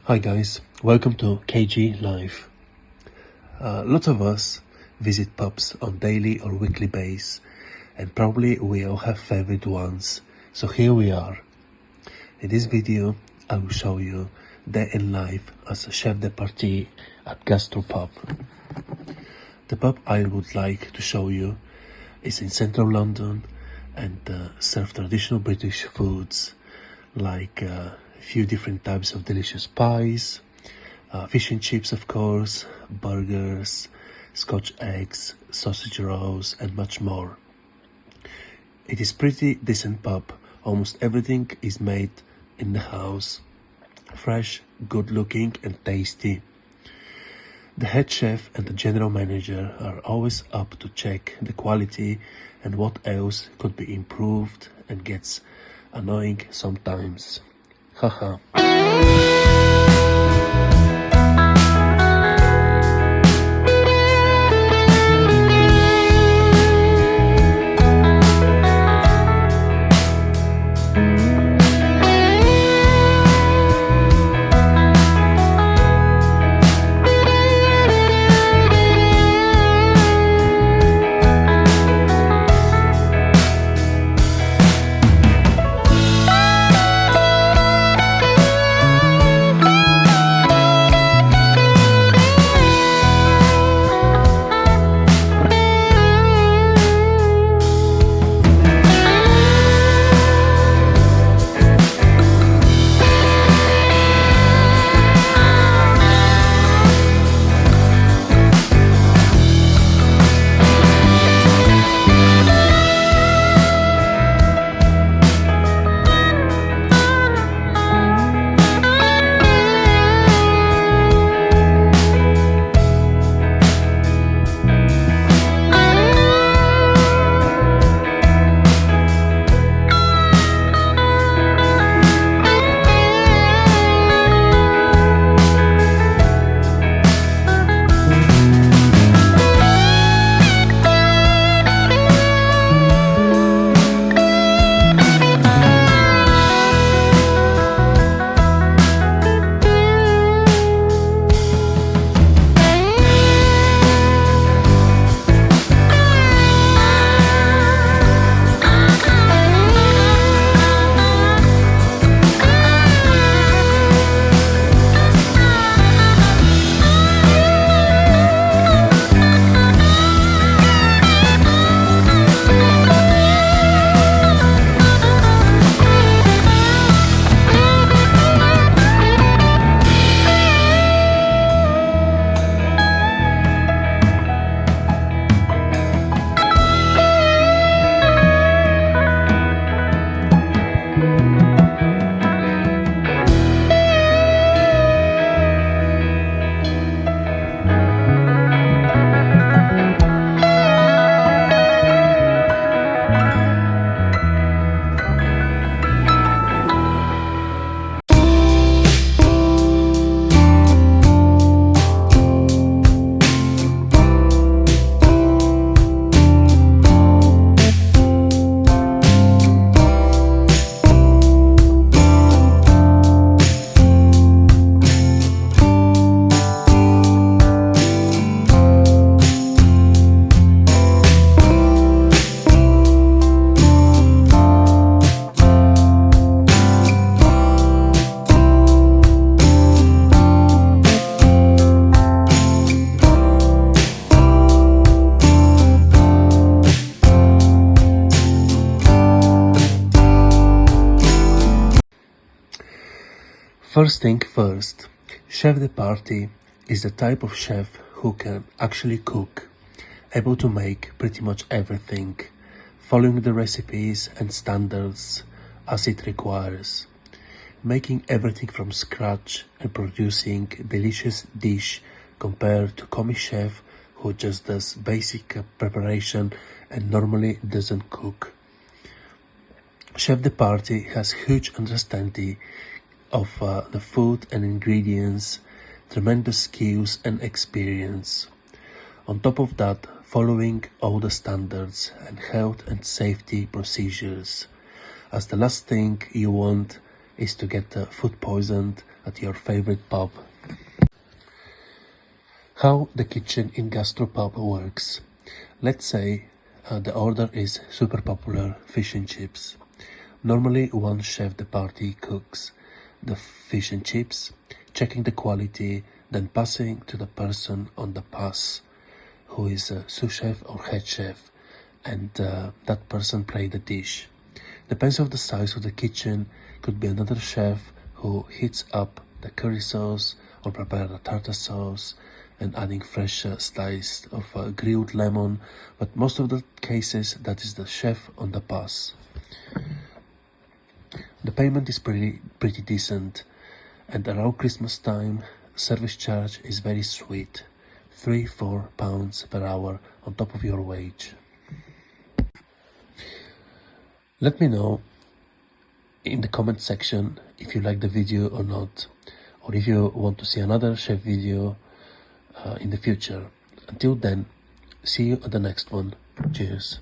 Hi guys, welcome to KG Live. Lots of us visit pubs on daily or weekly basis, and probably we all have favorite ones. So here we are. In this video, I will show you day in life as a chef de partie at Gastropub. The pub I would like to show you is in central London and serve traditional British foods like a few different types of delicious pies, fish and chips of course, burgers, Scotch eggs, sausage rolls and much more. It is pretty decent pub. Almost everything is made in the house, fresh, good looking and tasty. The head chef and the general manager are always up to check the quality and what else could be improved, and gets annoying sometimes. Haha. First thing first, chef de partie is the type of chef who can actually cook, able to make pretty much everything, following the recipes and standards as it requires, making everything from scratch and producing delicious dish compared to commie chef who just does basic preparation and normally doesn't cook. Chef de partie has huge understanding of the food and ingredients, tremendous skills and experience. On top of that, following all the standards and health and safety procedures. As the last thing you want is to get food poisoned at your favorite pub. How the kitchen in gastropub works. Let's say the order is super popular fish and chips. Normally one chef de partie cooks the fish and chips, checking the quality, then passing to the person on the pass, who is a sous chef or head chef, and that person play the dish. Depends on the size of the kitchen, could be another chef who heats up the curry sauce or prepare the tartar sauce and adding fresh slice of grilled lemon, but most of the cases that is the chef on the pass. The payment is pretty decent, and around Christmas time, service charge is very sweet, £3-4 per hour on top of your wage. Let me know in the comment section if you like the video or not, or if you want to see another chef video in the future. Until then, see you at the next one. Cheers.